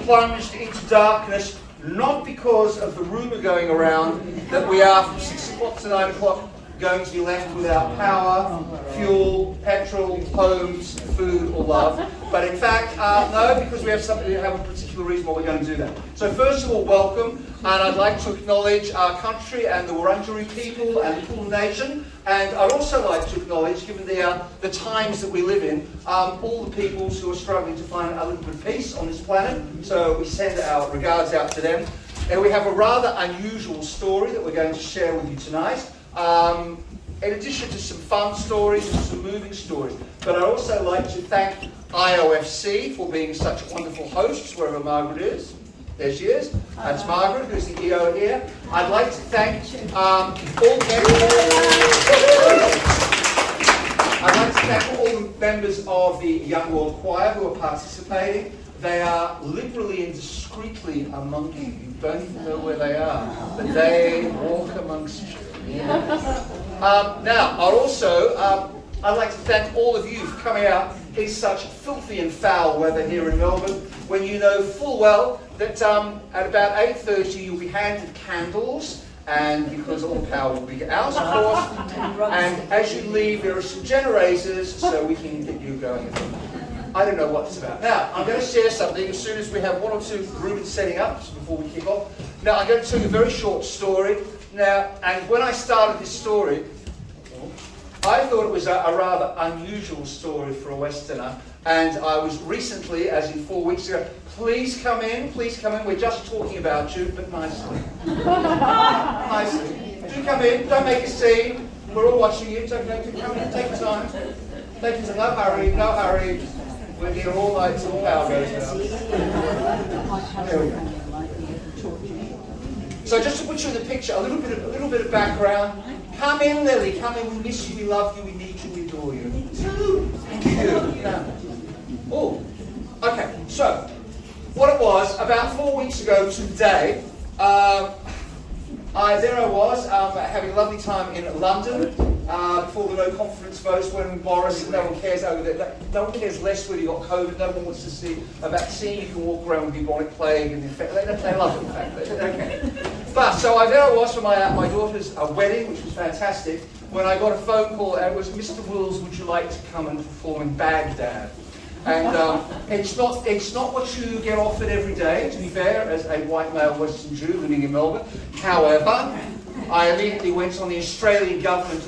plunged into darkness, not because of the rumour going around that we are from 6 o'clock to 9 o'clock going to be left without power, fuel, petrol, homes, food or love. But in fact, no, because we have a particular reason why we're going to do that. So first of all, welcome, and I'd like to acknowledge our country and the Wurundjeri people and the Kulin Nation. And I'd also like to acknowledge, given the times that we live in, all the peoples who are struggling to find a little bit of peace on this planet. So we send our regards out to them. And we have a rather unusual story that we're going to share with you tonight. In addition to some fun stories and some moving stories. But I'd also like to thank IOFC for being such wonderful hosts, wherever Margaret is. There she is. That's Margaret, who's the EO here. I'd like to thank all the members of the Young World Choir who are participating. They are liberally and discreetly among you. You don't even know where they are, but they walk amongst you. Yeah. Now, I'd like to thank all of you for coming out in such filthy and foul weather here in Melbourne, when you know full well that at about 8:30 you'll be handed candles, and because all power will be out, of course, and as you leave there are some generators so we can get you going. I don't know what it's about. Now, I'm going to share something as soon as we have one or two groups setting up before we kick off. Now, I'm going to tell you a very short story. Now, and when I started this story, I thought it was a rather unusual story for a Westerner. And I was recently, as in 4 weeks ago, please come in, we're just talking about you, but nicely. Nicely. Do come in, don't make a scene, we're all watching you, it's okay, come in, take your time. Take your time, no hurry. We're here all night till the power goes out. There we go. So just to put you in the picture, a little bit of background. Come in, Lily, come in, we miss you, we love you, we need you, we adore you. Thank you. Oh, okay, so what it was, about 4 weeks ago today, there I was, having a lovely time in London, before the no confidence votes when Boris, no one cares over that. No one cares less whether you got COVID, no one wants to see a vaccine, you can walk around with bubonic plague, and they love it, in fact. Okay. But, so there I was for my daughter's wedding, which was fantastic, when I got a phone call, and it was, Mr. Wills, would you like to come and perform in Baghdad? And it's not what you get offered every day, to be fair, as a white male Western Jew living in Melbourne. However, I immediately went on the Australian government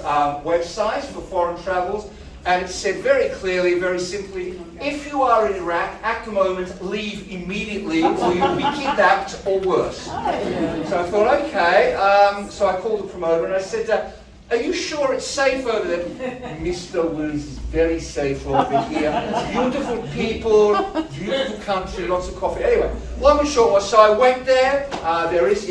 website for foreign travels, and it said very clearly, very simply, if you are in Iraq at the moment, leave immediately or you'll be kidnapped or worse. So I thought, okay, so I called the promoter and I said, are you sure it's safe over there? Mr. Wills is very safe over here. Beautiful people, beautiful country, lots of coffee. Anyway, long and short was, so I went there. There is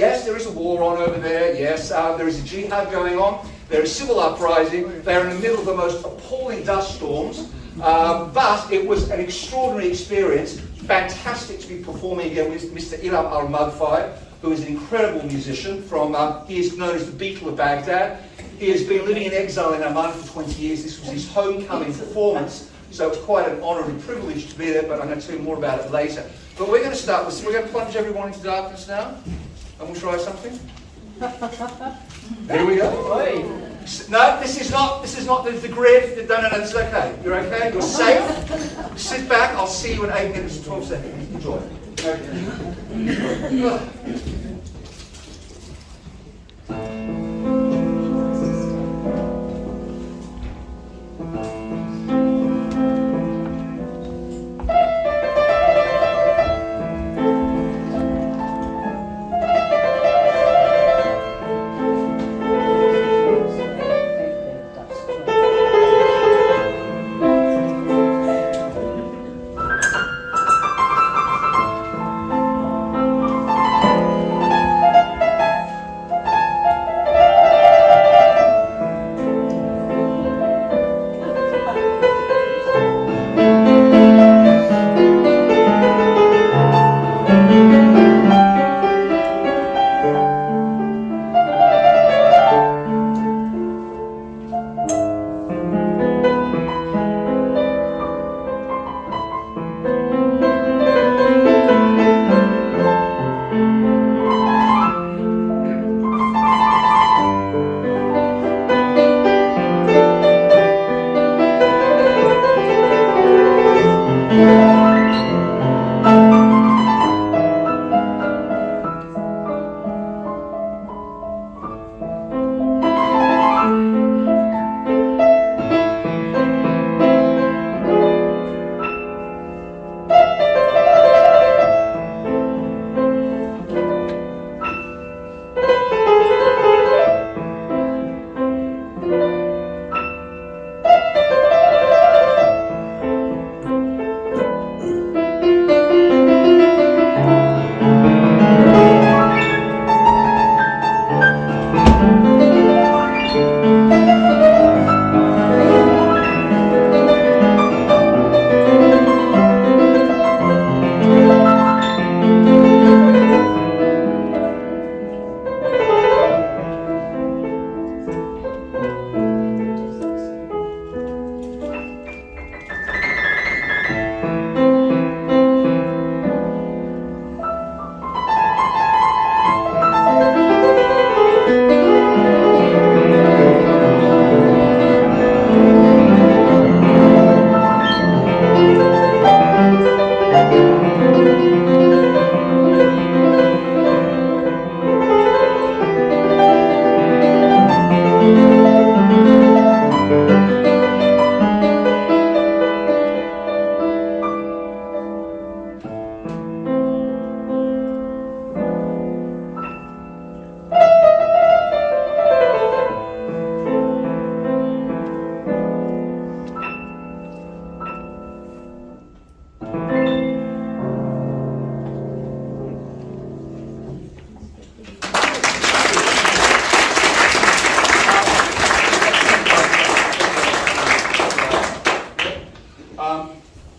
a war on over there. Yes, there is a jihad going on. There is civil uprising. They're in the middle of the most appalling dust storms. But it was an extraordinary experience. Fantastic to be performing again with Mr. Ilham al Madfai, who is an incredible musician. He is known as the Beatle of Baghdad. He has been living in exile in Oman for 20 years. This was his homecoming performance, so it's quite an honour and privilege to be there, but I'm going to tell you more about it later. But we're going to start with, we're going to plunge everyone into darkness now, and we'll try something. There we go. No, this is not the grid. No, it's okay. You're okay, you're safe. Sit back, I'll see you in 8 minutes and 12 seconds. Enjoy. Okay.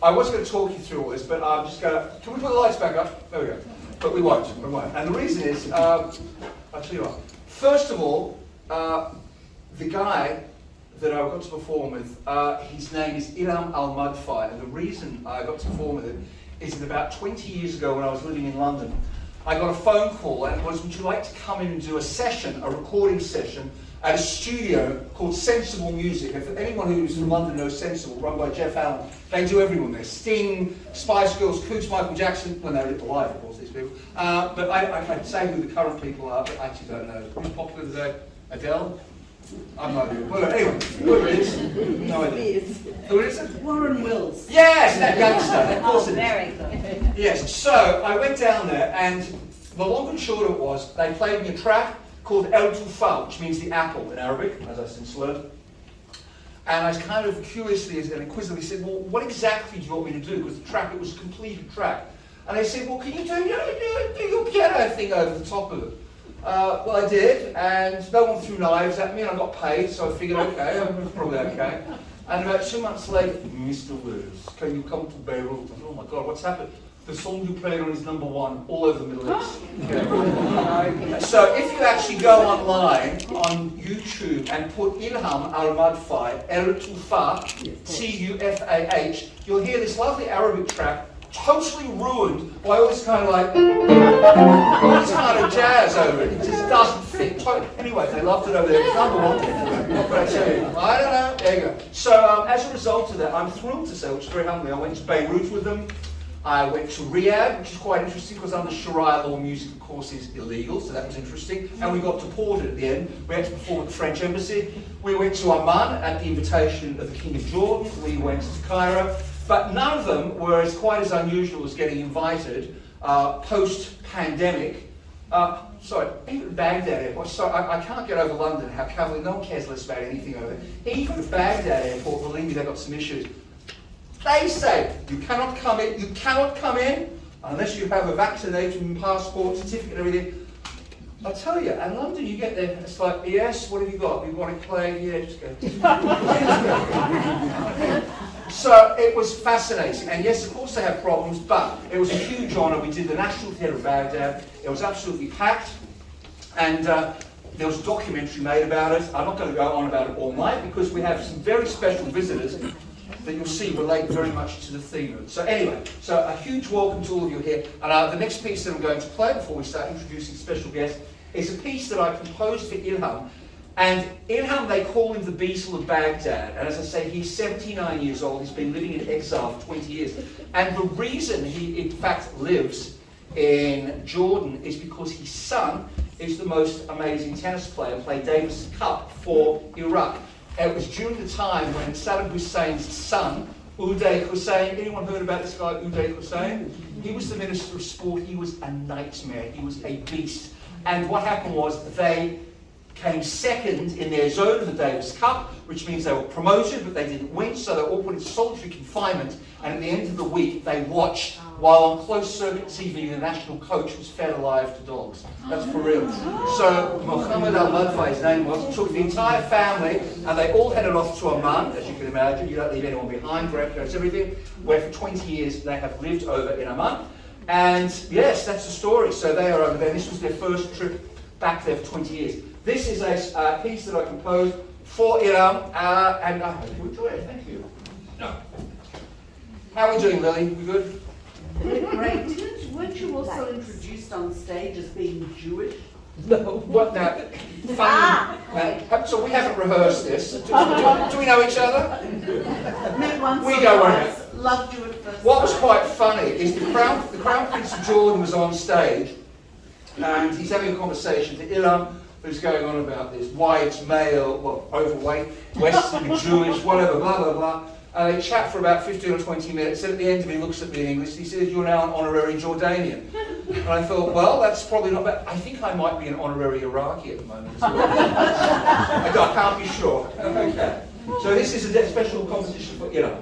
I was going to talk you through all this, but I'm just going to... Can we put the lights back up? There we go. But we won't. We won't. And the reason is, I'll tell you what. First of all, the guy that I got to perform with, his name is Ilham al Madfai, and the reason I got to perform with him is that about 20 years ago when I was living in London, I got a phone call and it was, would you like to come in and do a session, a recording session, at a studio called Sensible Music. If anyone who's from London knows Sensible, run by Jeff Allen, they do everyone there. Sting, Spice Girls, Coots, Michael Jackson, when they're alive, of course, these people. But I can say who the current people are, but I actually don't know. Who's popular today? Adele? I'm not even. Well, anyway, who it is? No idea. Who is it? Warren Wills. Yes, that youngster. Of course it is. Very good. Yes, so I went down there, and the long and short of it was, they played me a track called El Tufa, which means the apple in Arabic, as I since learned. And I was kind of curiously and inquisitively said, well, what exactly do you want me to do? Because the track, it was a completed track. And they said, well, can you do your piano thing over the top of it? Well, I did, and no one threw knives at me, and I got paid, so I figured, okay, I'm probably okay. And about 2 months later, Mr. Wills, can you come to Beirut? I thought, oh my God, what's happened? The song you played on is #1 all over the Middle East. Okay. So if you actually go online on YouTube and put Ilham al Madfai, El Tufa, T-U-F-A-H, you'll hear this lovely Arabic track, totally ruined by all this kind of like, all this kind of jazz over it. It just doesn't fit. Anyway, they loved it over there. It's #1. What can I tell you? I don't know. There you go. So as a result of that, I'm thrilled to say, which is very humbling, I went to Beirut with them. I went to Riyadh, which is quite interesting because under Sharia law, music, of course, is illegal, so that was interesting. And we got deported at the end. We had to perform at the French embassy. We went to Amman at the invitation of the King of Jordan. We went to Cairo. But none of them were quite as unusual as getting invited post-pandemic. Sorry, even Baghdad Airport. Sorry, I can't get over London, how cavalier, no one cares less about anything over there. Even at Baghdad Airport, believe me, they've got some issues. They say you cannot come in unless you have a vaccination passport, certificate, and everything. I'll tell you, in London you get there, it's like, yes, what have you got? You want to play? Yeah, just go. So it was fascinating, and yes, of course they have problems, but it was a huge honour. We did the National Theatre of Baghdad. It was absolutely packed, and there was a documentary made about it. I'm not going to go on about it all night because we have some very special visitors that you'll see relate very much to the theme of it. So anyway, so a huge welcome to all of you here. And the next piece that I'm going to play before we start introducing special guests is a piece that I composed for Ilham And Ilham, they call him the Beetle of Baghdad. And as I say, he's 79 years old. He's been living in exile for 20 years. And the reason he, in fact, lives in Jordan is because his son is the most amazing tennis player, played Davis Cup for Iraq. And it was during the time when Saddam Hussein's son, Uday Hussein, anyone heard about this guy, Uday Hussein? He was the Minister of Sport. He was a nightmare. He was a beast. And what happened was they came second in their zone of the Davis Cup, which means they were promoted, but they didn't win, so they were all put into solitary confinement. And at the end of the week, they watched while on closed-circuit TV, the national coach was fed alive to dogs. That's for real. So Monika al Madfai, his name was, took the entire family, and they all headed off to Amman, as you can imagine. You don't leave anyone behind, grandparents, everything, where for 20 years they have lived over in Amman. And yes, that's the story. So they are over there. This was their first trip back there for 20 years. This is a piece that I composed for Ilham, and I hope you enjoy it. Thank you. No. How are we doing, Lily? We good? Great. Weren't you also introduced on stage as being Jewish? No. What now? Funny. So we haven't rehearsed this. Do we know each other? Met once. We go on. Loved you at first. What was quite funny is the Crown Prince of Jordan was on stage, and he's having a conversation to Ilham, who's going on about this white, male, well, overweight, Western, Jewish, whatever, blah, blah, blah. And they chat for about 15 or 20 minutes, and at the end of it, he looks at me in English, he says, "You're now an honorary Jordanian." And I thought, well, that's probably not bad. I think I might be an honorary Iraqi at the moment as well. I can't be sure. Okay. So this is a special composition for Ilham.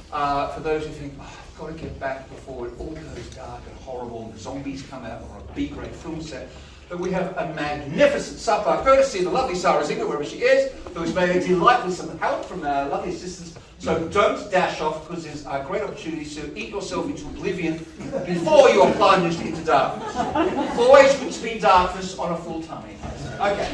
for those who think, oh, I've got to get back before it all goes dark and horrible and the zombies come out, or a B-grade film set. But we have a magnificent supper, courtesy of the lovely Sarah Zinger, wherever she is, who has made a delight with some help from our lovely assistants. So don't dash off, because there's a great opportunity to eat yourself into oblivion before you are plunged into darkness. Always good to be in darkness on a full tummy. Okay.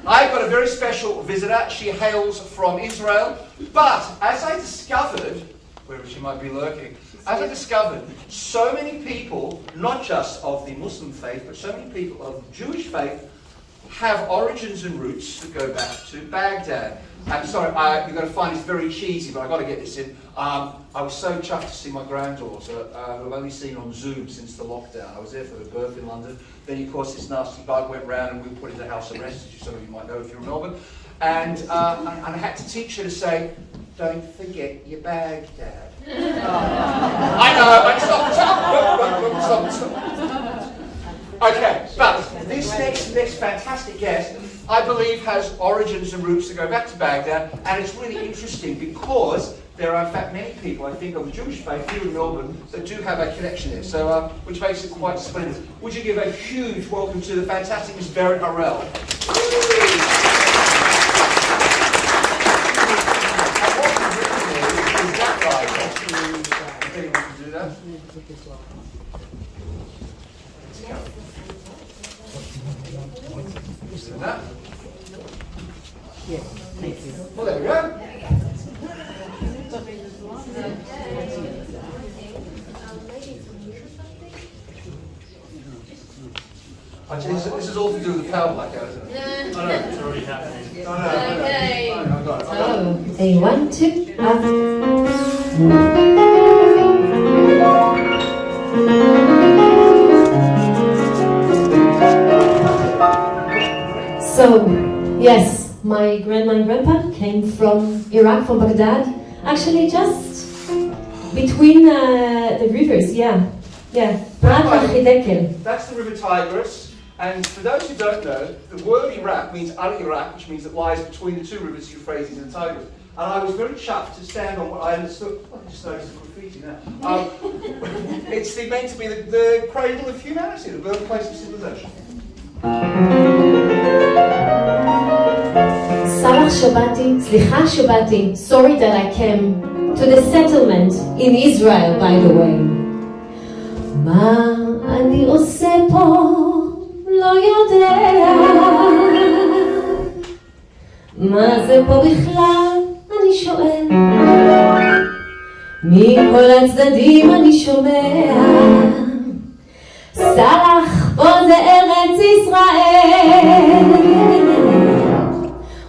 I've got a very special visitor. She hails from Israel. But as I discovered, wherever she might be lurking, as I discovered, so many people, not just of the Muslim faith, but so many people of the Jewish faith, have origins and roots that go back to Baghdad. I'm sorry, you're going to find this very cheesy, but I've got to get this in. I was so chuffed to see my granddaughter, who I've only seen on Zoom since the lockdown. I was there for her birth in London. Then, of course, this nasty bug went round and we were put into house arrest, as some of you might know if you're in Melbourne. And I had to teach her to say, "Don't forget your Baghdad." I know, stop. Okay, but this next fantastic guest, I believe, has origins and roots that go back to Baghdad, and it's really interesting because there are, in fact, many people, I think, of the Jewish faith here in Melbourne that do have a connection there, so which makes it quite splendid. Would you give a huge welcome to the fantastic Miss Harel? That? Yes, thank you. Well, there we go. This is all to do with the power blackout, isn't it? No. I know. It's already happening. I know. Okay. I got it. A 1, 2, So, yes, my grandma and grandpa came from Iraq, from Baghdad. Actually, just between the rivers, yeah. That's the River Tigris. And for those who don't know, the word Iraq means Al-Iraq, which means it lies between the two rivers, Euphrates and Tigris. And I was very chuffed to stand on what I understood. I just noticed the graffiti now. It's meant to be the cradle of humanity, the birthplace of civilization. Slicha Shabati, sorry that I came to the settlement in Israel, by the way. מה אני עושה פה לא יודע, מה זה פה בכלל אני שואל, מכל הצדדים אני שומע, סלח פה זה ארץ ישראל,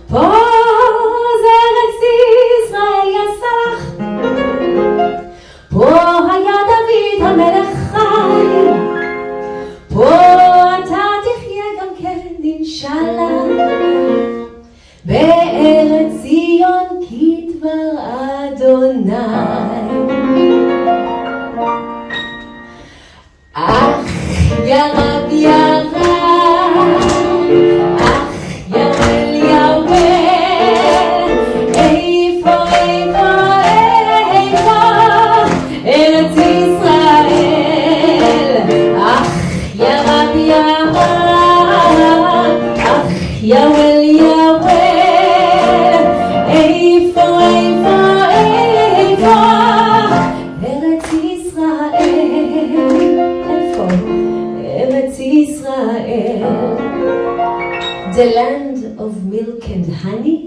פה זה ארץ ישראל יא סלח, פה היה דוד המלך חי, פה אתה תחיה גם כן אינשאללה, בארץ ציון כי דבר אדוני. אך יא רב יא רב, אך יא אליהו, איפה איפה איפה ארץ ישראל, אך יא רב יא רב, אך יא אליהו, איפה איפה איפה ארץ ישראל, איפה ארץ ישראל, the land of milk and honey,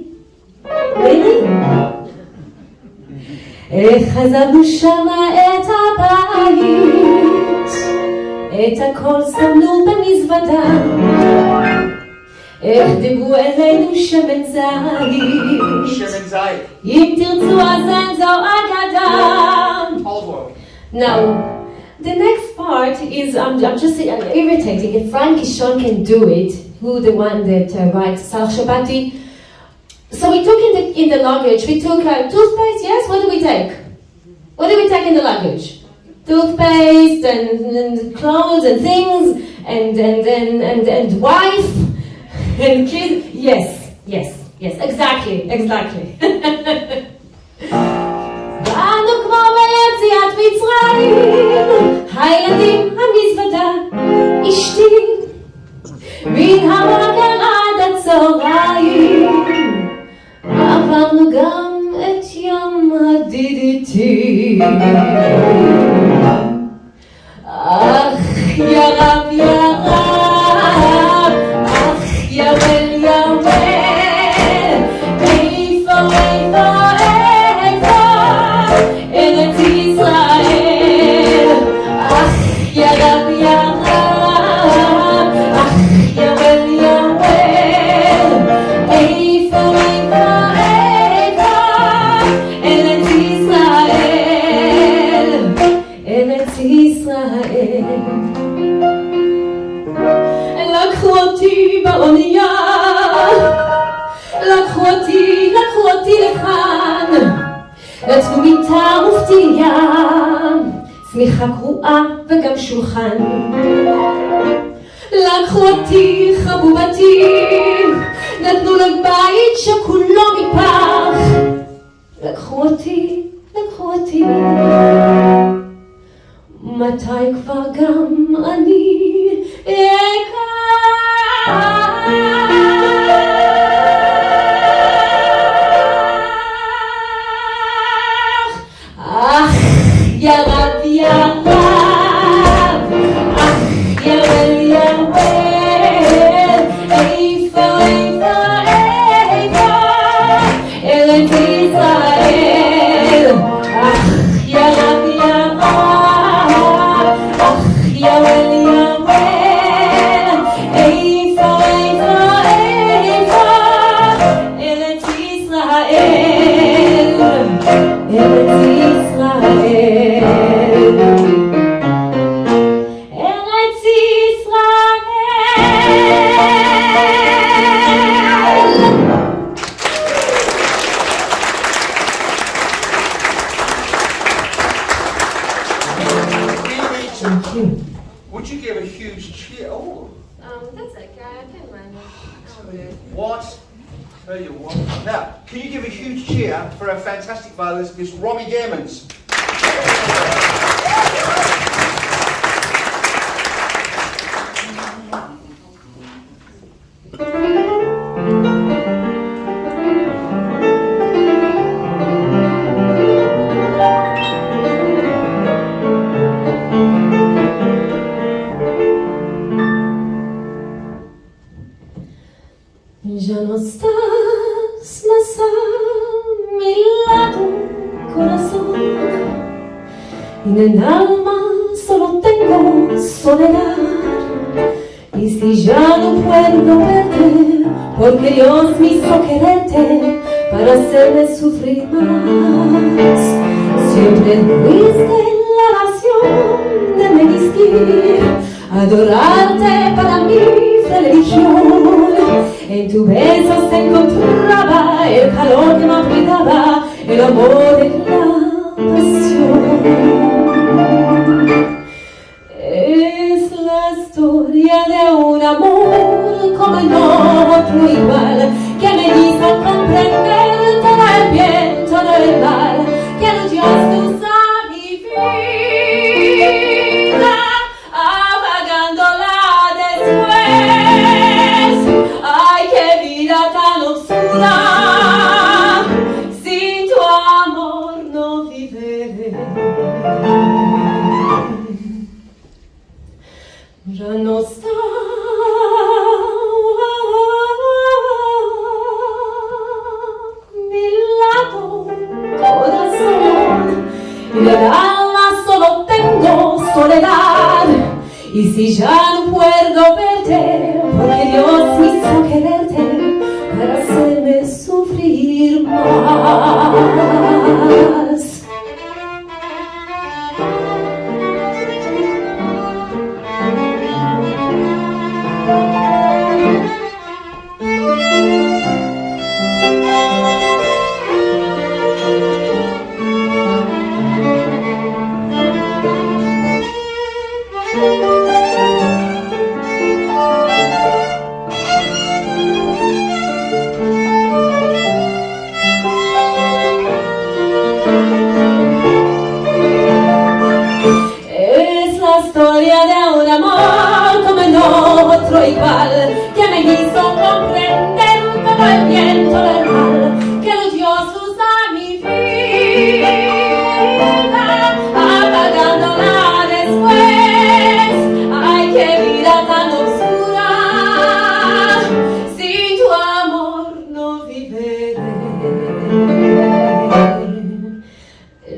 really? איך עזבנו שמה את הבית, את הכל שמנו במזוודה, איך דיברו אלינו שמן זית, שמן זית. אם תרצו אז אין זו אגדה. Olive oil. Now, the next part is, I'm just irritating, if Frank Kishon can do it, who the one that writes Salach Shabati. So we took in the luggage, we took toothpaste, yes? What did we take? What did we take in the luggage? Toothpaste and clothes and things and wife and kids. Yes, exactly. באנו כמו מצרים, הילדים המזוודה, אשתי, מן הבוקר עד הצהריים, עברנו גם את יום הדידיתי. אך יא רב יא רב, אך יא ול יא ול, איפה ארץ ישראל. אך יא רב יא רב, אך יא ול יא ול, איפה ארץ ישראל, ארץ ישראל. לקחו אותי באונייה, לקחו אותי לכאן, נתנו מיטה ופתיליה, צמיחה קרועה וגם שולחן. לקחו אותי חבובתי, נתנו לו בית שכולו מפח. לקחו אותי, מתי כבר גם אני אך יא רב יא רב, אך יא ול יא ול, איפה ארץ ישראל. אך יא רב יא רב, אך יא ול יא ול, איפה ארץ ישראל, ארץ ישראל, ארץ ישראל. Would you give a huge cheer? Oh, That's okay, I can manage. what? Tell you what. Now, can you give a huge cheer for our fantastic violinist, Miss Romy Gehrmans? Ya no estás más a mi lado, corazón, y en el alma solo tengo soledad. Y si ya no puedo verte, porque Dios me hizo quererte para hacerme sufrir más. Siempre fuiste la razón de mi existir, adorarte para mí fue religión. En tu beso se encontraba el calor que me apretaba, el amor de la pasión. Es la historia de un amor como no otro igual, que me hizo comprender todo el bien, todo el mal, que luchas tú a mi vida, apagándola después. Ay, qué vida tan oscura, sin tu amor no viviré. Ya no está mi lado, corazón, y en el alma solo tengo soledad. Y si ya no puedo verte, porque Dios me hizo quererte para hacerme sufrir más.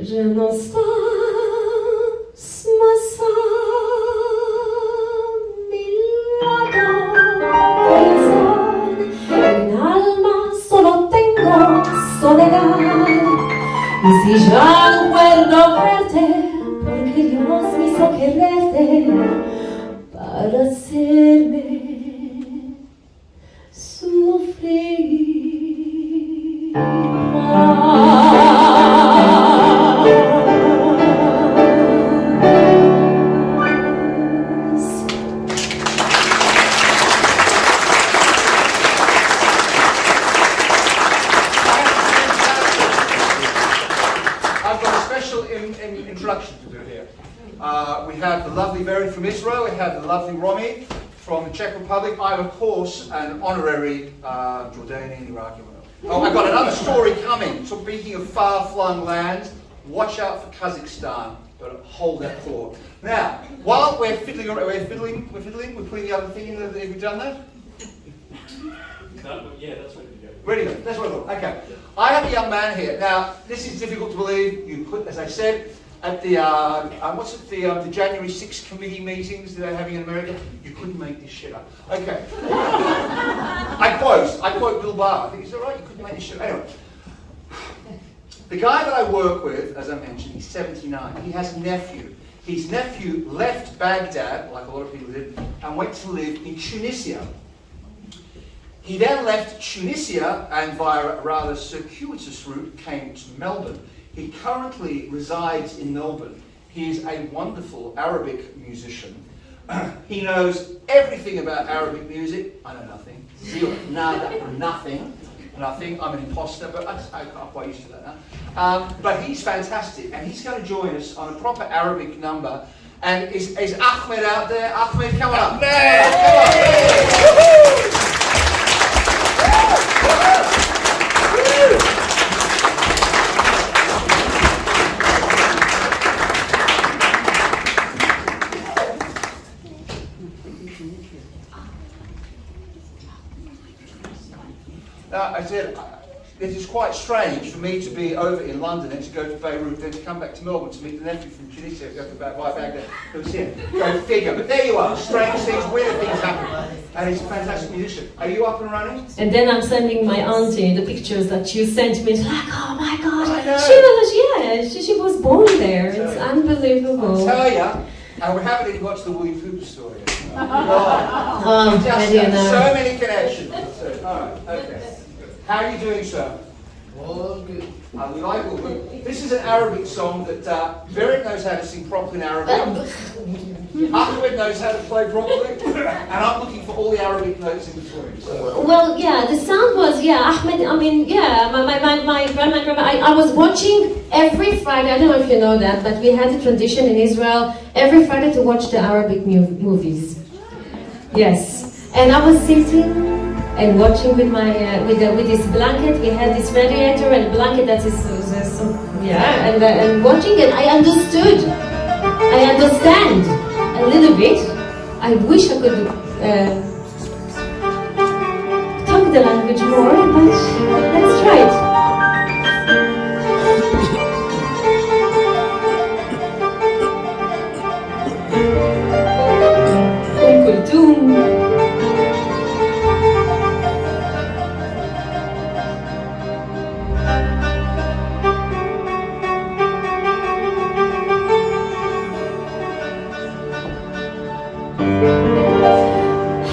je nos en alma solo tengo soledad. Y si ya no puedo verte, porque Dios me hizo quererte para hacerme sufrir introduction to do here. We have the lovely Veri from Israel, we have the lovely Romy from the Czech Republic. I'm, of course, an honorary Jordanian, Iraqi. Oh, I've got another story coming. So speaking of far-flung lands, watch out for Kazakhstan, but hold that thought. Now, while we're putting the other thing in, have we done that? Yeah, that's ready to go. Ready to go, that's what I thought, okay. I have a young man here. Now, this is difficult to believe. You put, as I said, at the, the January 6th committee meetings that they're having in America, you couldn't make this shit up. Okay. I quote Bill Barr. I think, is that right? You couldn't make this shit up. Anyway. The guy that I work with, as I mentioned, he's 79. He has a nephew. His nephew left Baghdad, like a lot of people did, and went to live in Tunisia. He then left Tunisia and via a rather circuitous route came to Melbourne. He currently resides in Melbourne. He is a wonderful Arabic musician. He knows everything about Arabic music. I know nothing. Zero. Nada. Nothing. Nothing. I'm an imposter, but I'm quite used to that now. But he's fantastic, and he's going to join us on a proper Arabic number. And is Ahmed out there? Ahmed, come on up. Now, I said, it is quite strange for me to be over in London and to go to Beirut, then to come back to Melbourne to meet the nephew from Tunisia, go to Baghdad, who's here. Go figure. But there you are, strange things, weird things happen. And he's a fantastic musician. Are you up and running? And then I'm sending my auntie the pictures that you sent me. It's like, oh my God, I know. she was born there. It's unbelievable. I'll tell you, and we haven't even watched the Willie Cooper story yet. Oh, Just I didn't know. so many connections. Alright, okay. How are you doing, sir? All good. We like all good. This is an Arabic song that Berit knows how to sing properly in Arabic. Ahmed knows how to play properly. And I'm looking for all the Arabic notes in between. So. Well, yeah, the sound was, Ahmed, I mean, my grandma, I was watching every Friday, I don't know if you know that, but we had a tradition in Israel every Friday to watch the Arabic movies. Yes. And I was sitting and watching with my with this blanket. We had this radiator and a blanket that is and watching, and I understand a little bit. I wish I could talk the language more, but let's try it. Kultum.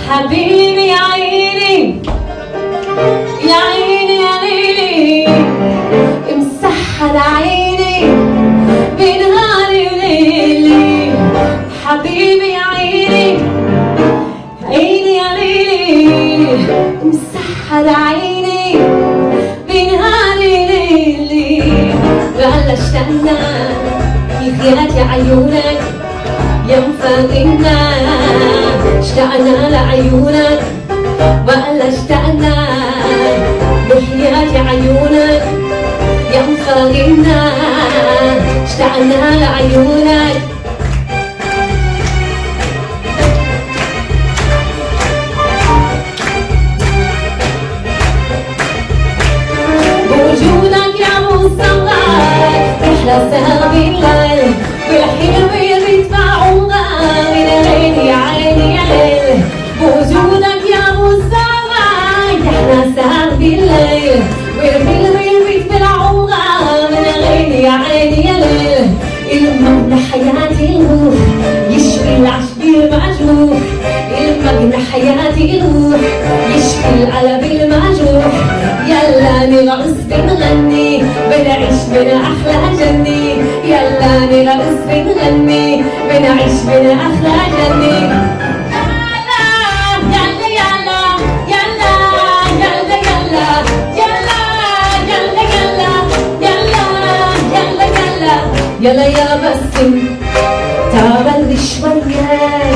حبيبي يا عيني يا عيني يا ليلي مسحر عيني بنهاري وليلي حبيبي يا عيني عيني يا ليلي مسحر عيني بنهاري وليلي وهلا اشتقنا يخيات يا عيونك يا مفاقنا اشتقنا لعيونك وقال اشتقنا بحياة عيونك يا مفاقنا اشتقنا لعيونك بوجودك يا مصطفى احلى بالليل والحلم بيتبعونا من عيني عيني يا ليل بوجودك يا مصطفى احنا سهر بالليل والحلم بيتبعونا من عيني يا عيني يا ليل المجد حياتي الروح يشفي العشق المجروح المجد حياتي الروح يشفي القلب المجروح يلا نرقص بنغني بنعيش بنا أحلى جنة يلا نرقص بنغني بنعيش بنا أحلى جنة يلا يا بسم تعال شوية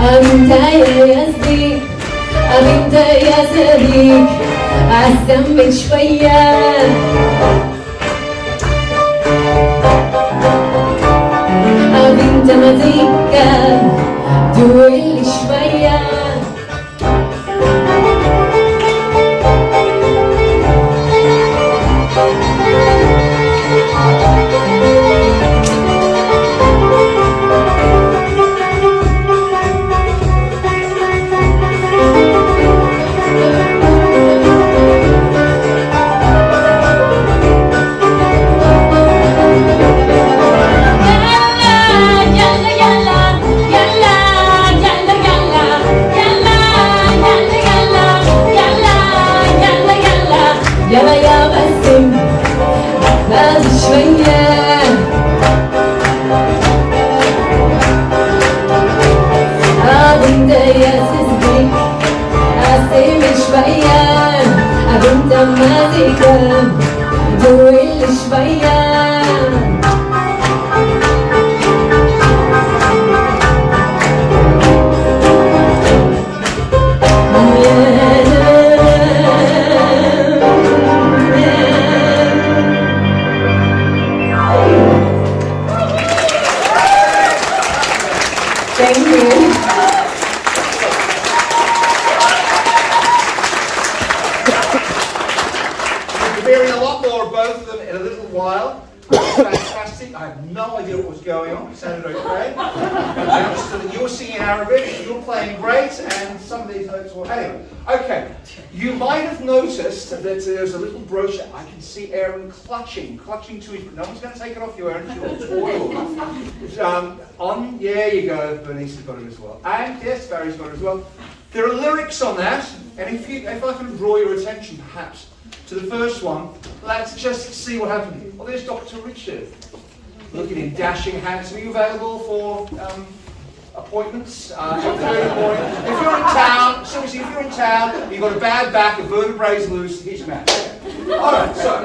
أنت يا صديق أنت يا صديق أحسن من شوية أنت مزيكا دول شوية There's a little brochure. I can see Aaron clutching to it, but no one's going to take it off you, Aaron. It's your there you go. Bernice has got it as well, and yes, Barry's got it as well. There are lyrics on that, and if I can draw your attention, perhaps, to the first one, let's just see what happened here. Well, there's Dr. Richard. Look at him, dashing handsome. Are you available for appointments at 30 morning? If you're in town, seriously, if you're in town, you've got a bad back, a vertebrae's loose, here's your man. Alright, so.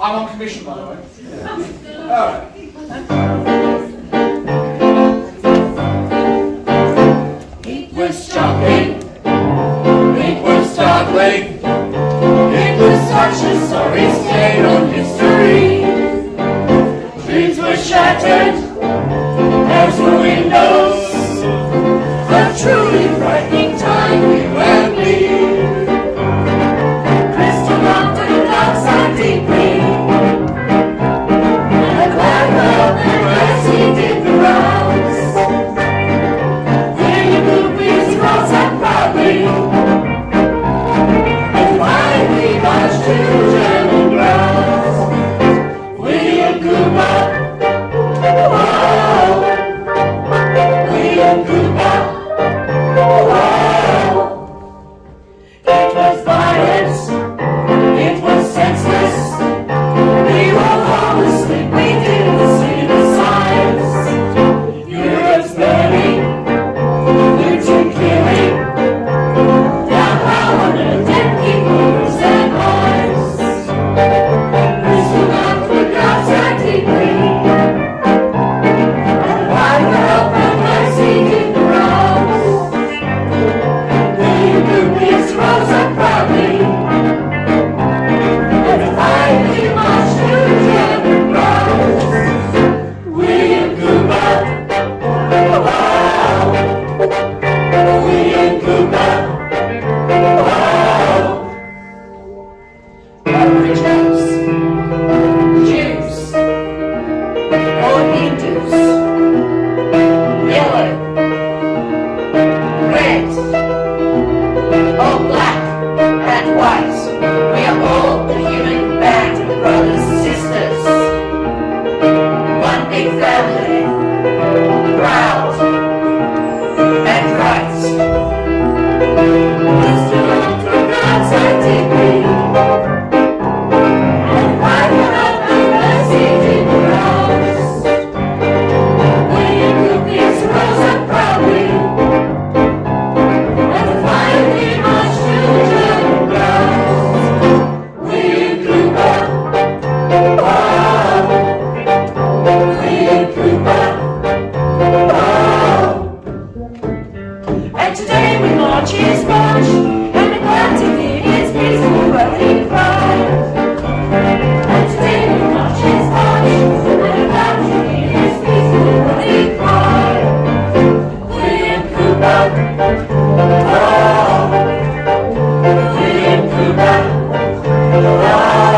I'm on commission, by the way. Alright. It was shocking. It was startling. It was such a sorry stain on history. Trees were shattered. There's the windows, a truly frightening time we were bleed. Crystal mountain clouds are deeply, and black velvet as he did the rounds. Then the movies cross up proudly, and finally marched to German grounds. William Cooper.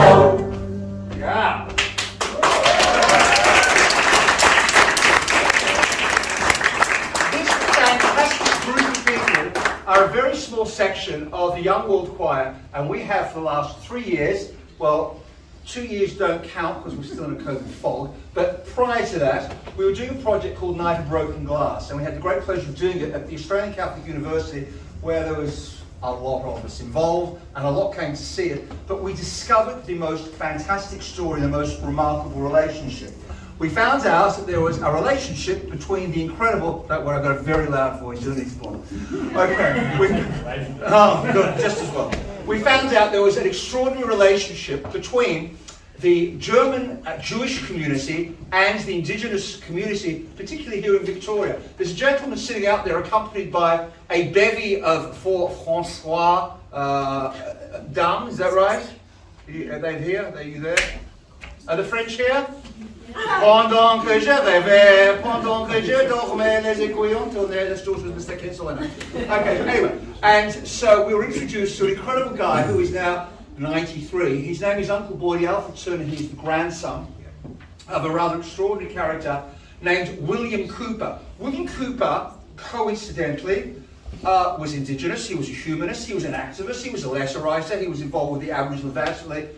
Yeah. This fantastic group of people are a very small section of the Young World Choir, and we have for the last 3 years, well, 2 years don't count because we're still in a COVID fog, but prior to that, we were doing a project called Night of Broken Glass, and we had the great pleasure of doing it at the Australian Catholic University, where there was a lot of us involved, and a lot came to see it, but we discovered the most fantastic story, the most remarkable relationship. We found out that there was a relationship between the incredible, that one I've got a very loud voice, doesn't it? Okay, oh good, just as well. We found out there was an extraordinary relationship between the German Jewish community and the indigenous community, particularly here in Victoria. There's a gentleman sitting out there accompanied by a bevy of four Francois dames, is that right? Are they here? Are you there? Are the French here? Pendant que je rêvais, pendant que je dormais, les aiguillons tournaient, les choses was Mr. Kinsolena. Okay, anyway, and so we were introduced to an incredible guy who is now 93. His name is Uncle Boydie, Alfred Zerfas. He's the grandson of a rather extraordinary character named William Cooper. William Cooper, coincidentally, was indigenous. He was a humanist. He was an activist. He was a letter writer. He was involved with the Aboriginal Advancement League.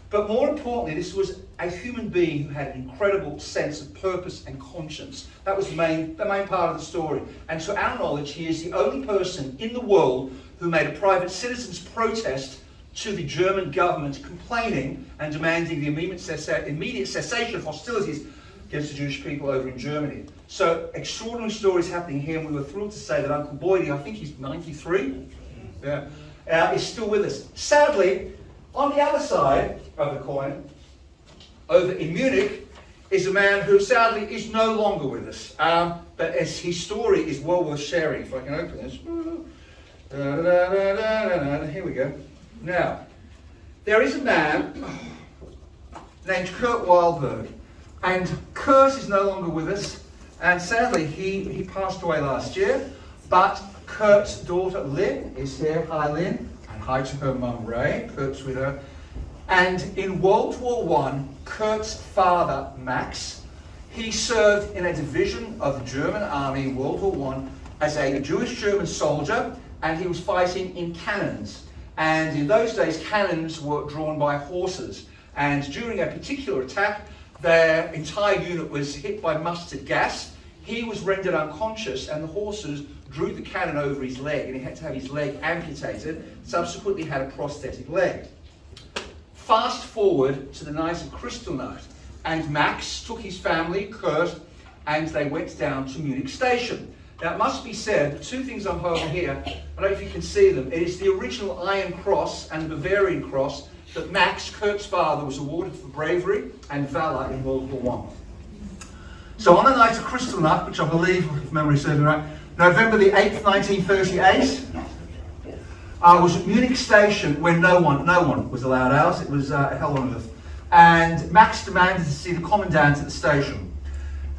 But more importantly, this was a human being who had an incredible sense of purpose and conscience. That was the main part of the story. And to our knowledge, he is the only person in the world who made a private citizen's protest to the German government, complaining and demanding the immediate cessation of hostilities against the Jewish people over in Germany. So extraordinary stories happening here, and we were thrilled to say that Uncle Boydie, I think he's 93, is still with us. Sadly, on the other side of the coin, over in Munich, is a man who sadly is no longer with us. But as his story is well worth sharing. If I can open this. Here we go. Now, there is a man named Kurt Walberg. And Kurt is no longer with us. And sadly, he passed away last year. But Kurt's daughter, Lynn, is here. Hi, Lynn. And hi to her mum, Ray. Kurt's with her. And in World War I, Kurt's father, Max, he served in a division of the German army in World War I as a Jewish German soldier, and he was fighting in cannons. And in those days, cannons were drawn by horses. And during a particular attack, their entire unit was hit by mustard gas. He was rendered unconscious, and the horses drew the cannon over his leg, and he had to have his leg amputated, subsequently had a prosthetic leg. Fast forward to the night of Kristallnacht, and Max took his family, Kurt, and they went down to Munich station. Now it must be said, the two things I'm holding here, I don't know if you can see them, it is the original Iron Cross and the Bavarian Cross that Max, Kurt's father, was awarded for bravery and valour in World War I. So on the night of Kristallnacht, which I believe, if memory serves me right, November the 8th, 1938, I was at Munich station when no one was allowed out. It was hell on earth. And Max demanded to see the commandant at the station.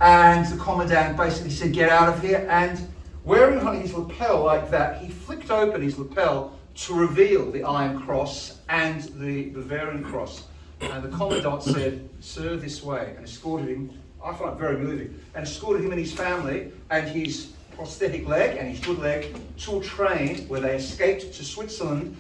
And the commandant basically said, get out of here. And wearing on his lapel like that, he flicked open his lapel to reveal the Iron Cross and the Bavarian Cross. And the commandant said, sir, this way, and escorted him. I find it very moving. And escorted him and his family and his prosthetic leg and his good leg to a train where they escaped to Switzerland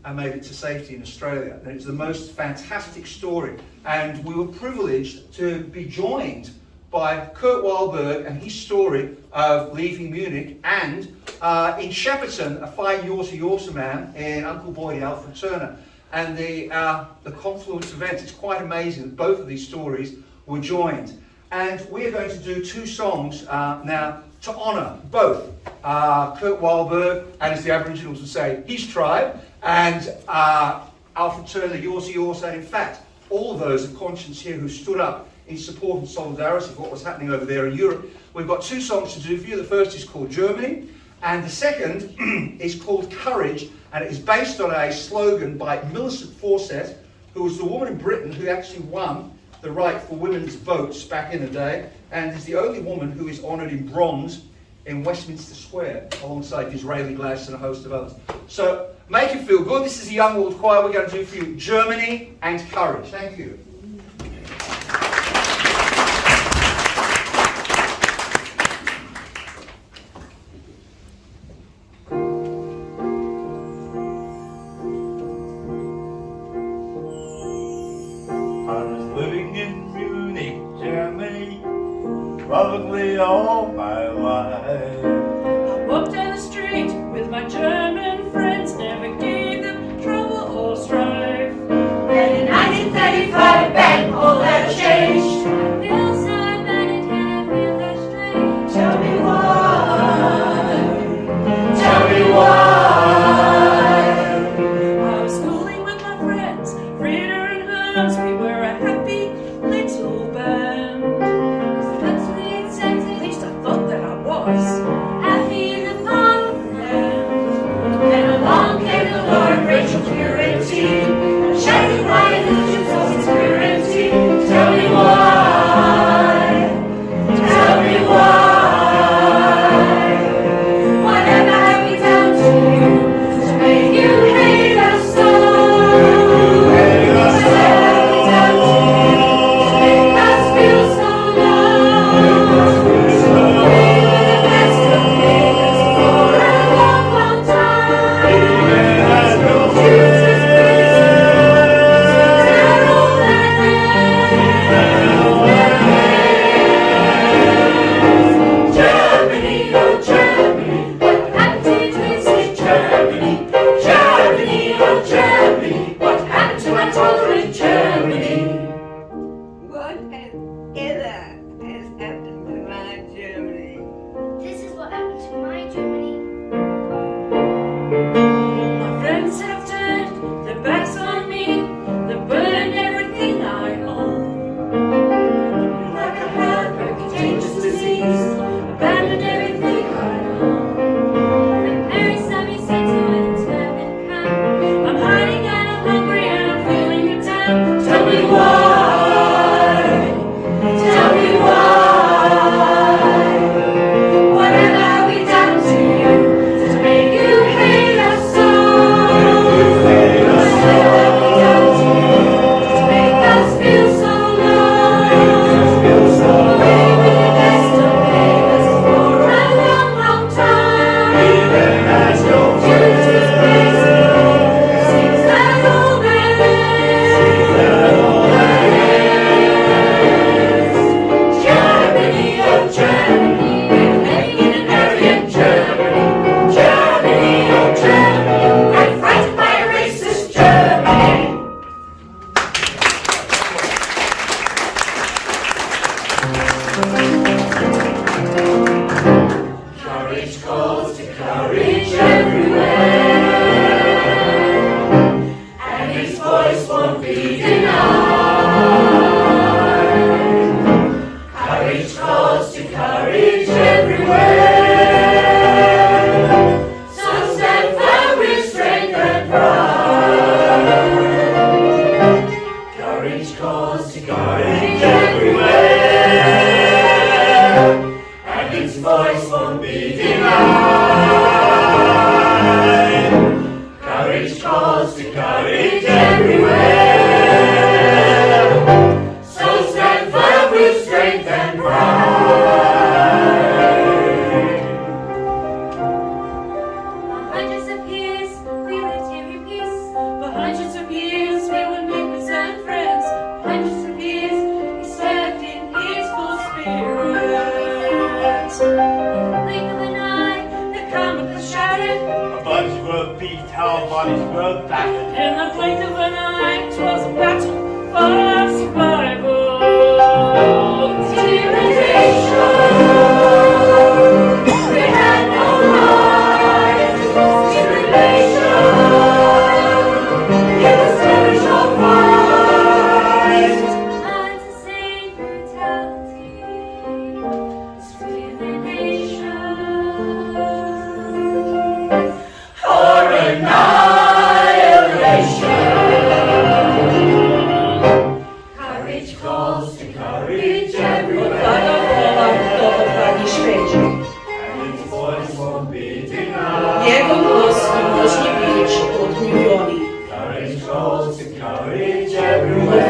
and made it to safety in Australia. And it was the most fantastic story. And we were privileged to be joined by Kurt Walberg and his story of leaving Munich, and in Shepperton, a fine Yorta man in Uncle Boydie, Alfred Turner. And the confluence event, it's quite amazing that both of these stories were joined. And we're going to do two songs now to honour both Kurt Walberg, and as the Aboriginals would say, his tribe, and Alfred Turner, Yorta, and in fact, all of those of conscience here who stood up in support and solidarity for what was happening over there in Europe. We've got two songs to do for you. The first is called Germany, and the second is called Courage, and it is based on a slogan by Millicent Fawcett, who was the woman in Britain who actually won the right for women's votes back in the day, and is the only woman who is honoured in bronze in Westminster Square, alongside Disraeli Glass and a host of others. So Make you feel good. This is a young world choir. We're going to do for you Germany and Courage. Thank you. Probably all my life. I walked down the street with my German friends, never gave them trouble or strife. Then in 1935, bang, all that changed. I feel so bad and I feel that strange. Tell me why. Tell me why. I was schooling with my friends, Frieda and Hans. We were a happy little band. Happy in the fatherland. Then along came the Lord, Rachel purity, shining my illusions of obscurity. Tell me why, tell me why. Whatever have we done to you to make you hate us so? Whatever have we done to you to make us feel so low? For annihilation.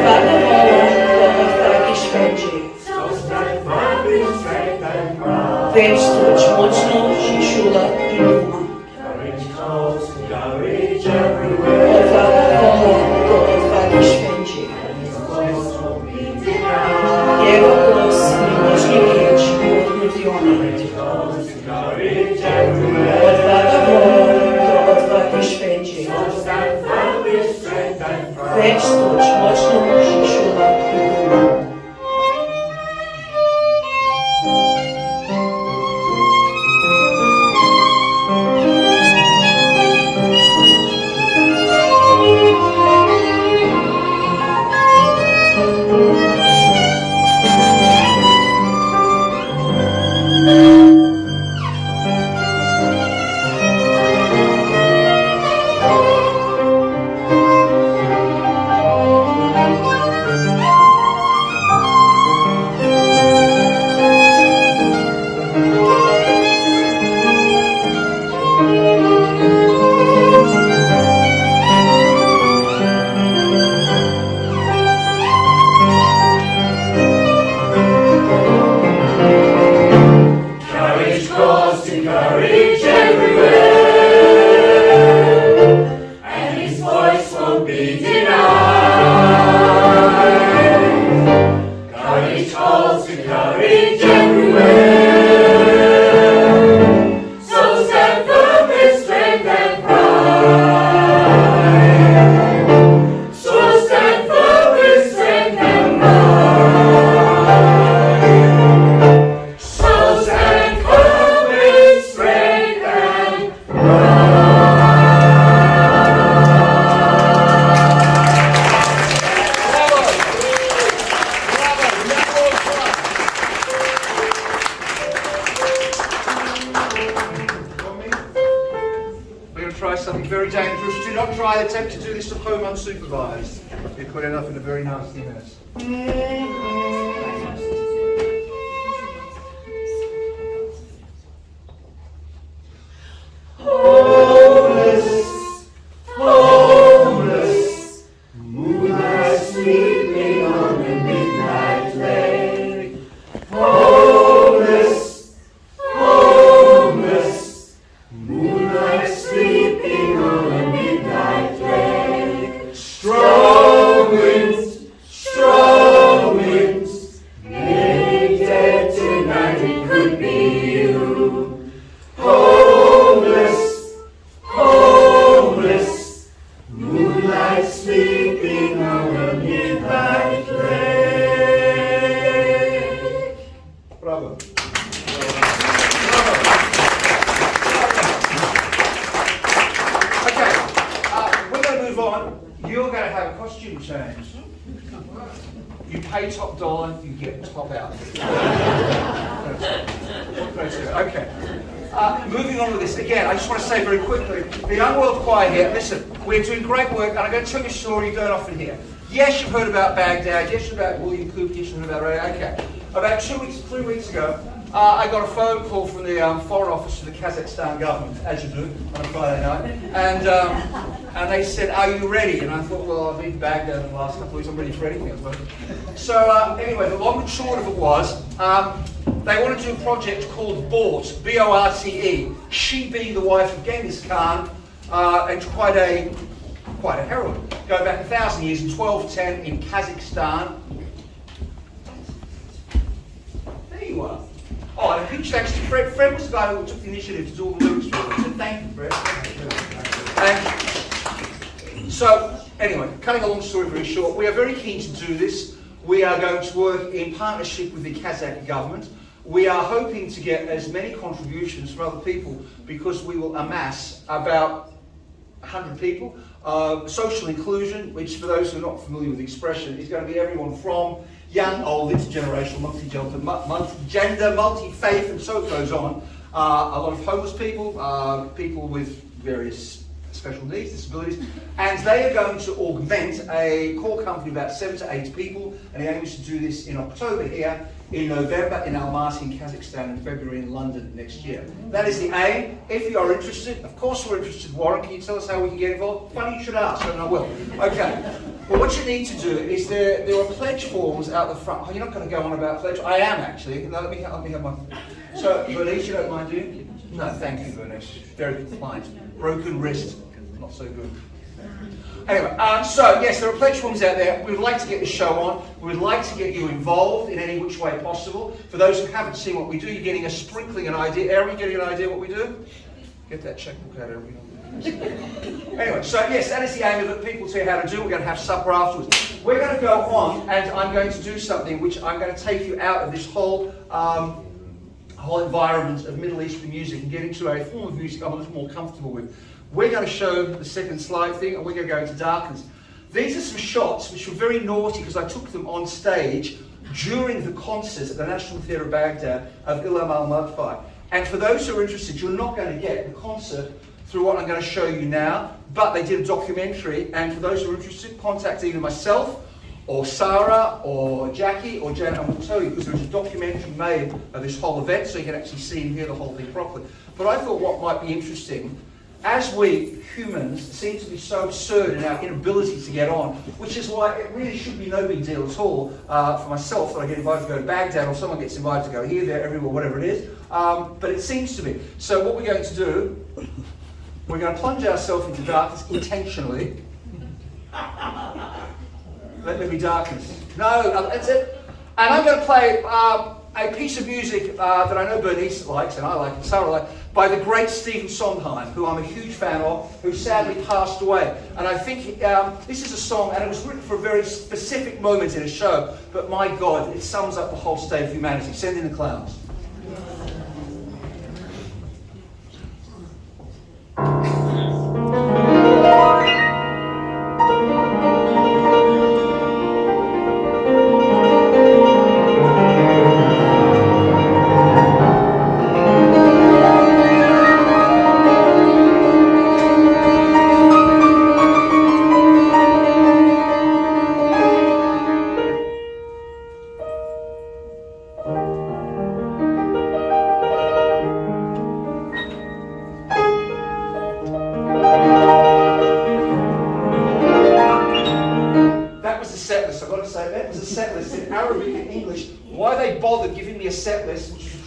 Odvaga vola do odvagiš veći. Već struč moćno šišula i duma. Odvaga vola do odvagiš veći. Jego głos miłośnie mieć odmówiony. Odwaga wola do odwagi święci. Weź stucz mocno przyszła i guma. Attempt to do this at home unsupervised. It could end up in a very nasty mess. You pay top dollar, you get top out. Okay. Moving on with this, again, I just want to say very quickly, the Young World Choir here, listen, we're doing great work, and I'm going to tell you a story you don't often hear. Yes, you've heard about Baghdad, yes, you've heard about William Cooper, yes, you've heard about Ray. Okay. About 3 weeks ago, I got a phone call from the Foreign Office of the Kazakhstan government, as you do, on a Friday night, and they said, "Are you ready?" And I thought, well, I've been to Baghdad in the last couple of weeks, I'm ready for anything, I suppose. So anyway, the long and short of it was, they wanted to do a project called BORTE, B-O-R-T-E, she being the wife of Genghis Khan, and quite a heroine. Going back 1,000 years, in 1210 in Kazakhstan. There you are. Oh, and a huge thanks to Fred. Fred was the guy who took the initiative to do all the lyrics for it. So thank you, Fred. And so, anyway, cutting a long story very short, we are very keen to do this. We are going to work in partnership with the Kazakh government. We are hoping to get as many contributions from other people because we will amass about 100 people. Social inclusion, which for those who are not familiar with the expression, is going to be everyone from young, old, intergenerational, multi-gender, multi-faith, and so it goes on. A lot of homeless people, people with various special needs, disabilities, and they are going to augment a core company of about 7 to 8 people, and the aim is to do this in October here, in November in Almaty in Kazakhstan, and February in London next year. That is the aim. If you are interested, of course we're interested. Warren, can you tell us how we can get involved? Funny you should ask, and I will. Okay. Well, what you need to do is there are pledge forms out the front. Oh, you're not going to go on about pledge? I am actually. No, let me have my... So, Bernice, you don't mind doing? No, thank you, Bernice. Very compliant. Broken wrist. Not so good. Anyway, so yes, there are pledge forms out there. We would like to get the show on. We would like to get you involved in any which way possible. For those who haven't seen what we do, you're getting a sprinkling, an idea. Are we getting an idea what we do? Get that checkbook out, everybody. Anyway, so yes, that is the aim of it. People tell you how to do it. We're going to have supper afterwards. We're going to go on, and I'm going to do something which I'm going to take you out of this whole environment of Middle Eastern music and get into a form of music I'm a little more comfortable with. We're going to show the second slide thing, and we're going to go into darkness. These are some shots which were very naughty because I took them on stage during the concert at the National Theatre of Baghdad of Ilham al Madfai. And for those who are interested, you're not going to get the concert through what I'm going to show you now, but they did a documentary, and for those who are interested, contact either myself or Sarah or Jackie or Jan, and we'll tell you, because there's a documentary made of this whole event, so you can actually see and hear the whole thing properly. But I thought what might be interesting, as we humans seem to be so absurd in our inability to get on, which is why it really should be no big deal at all for myself that I get invited to go to Baghdad, or someone gets invited to go here, there, everywhere, whatever it is. But it seems to be. So what we're going to do, we're going to plunge ourselves into darkness intentionally. Let there be darkness. No, that's it. And I'm going to play a piece of music that I know Bernice likes, and I like, and Sarah likes, by the great Stephen Sondheim, who I'm a huge fan of, who sadly passed away. And I think this is a song, and it was written for a very specific moment in a show, but my God, it sums up the whole state of humanity. Send in the clowns.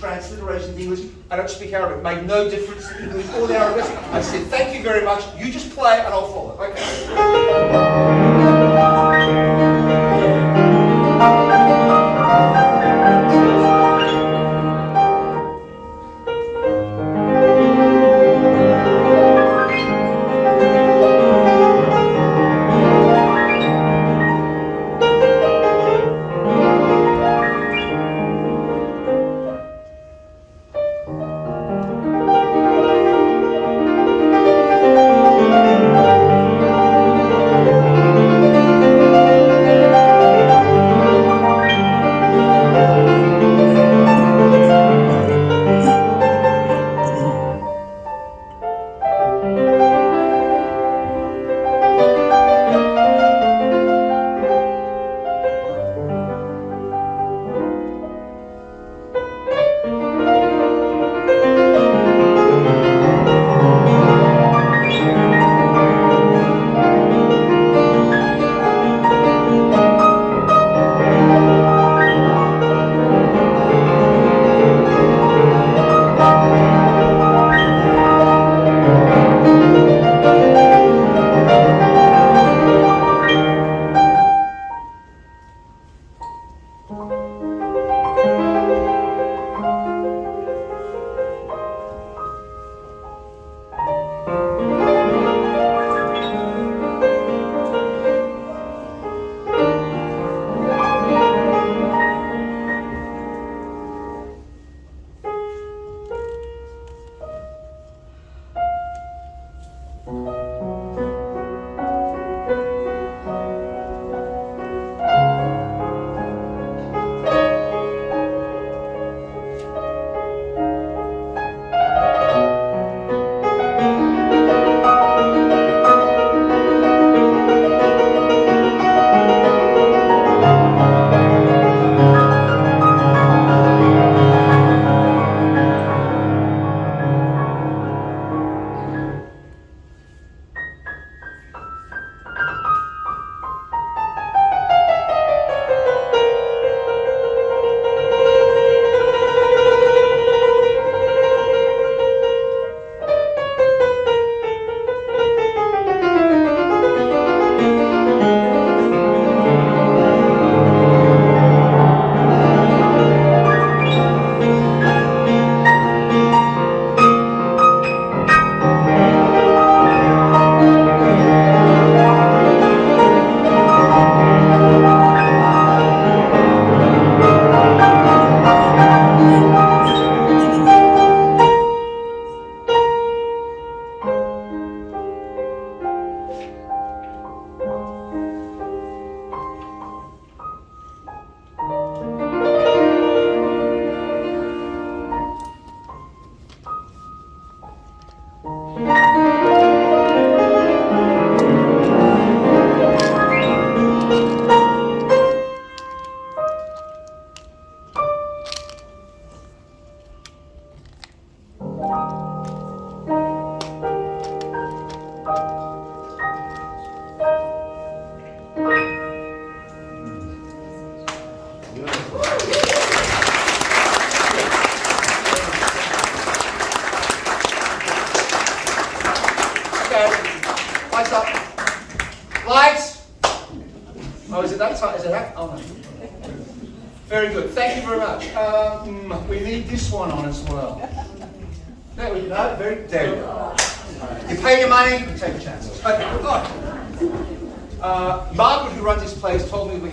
Transliteration in English. I don't speak Arabic. It made no difference in English or the Arabic. I said, thank you very much. You just play and I'll follow. Lights up. Lights. Oh, is it that tight? Is it that? Oh, no. Very good. Thank you very much. We need this one on as well. There we go. There we go. You pay your money, you take your chances. Okay, good. Margaret, who runs this place, told me we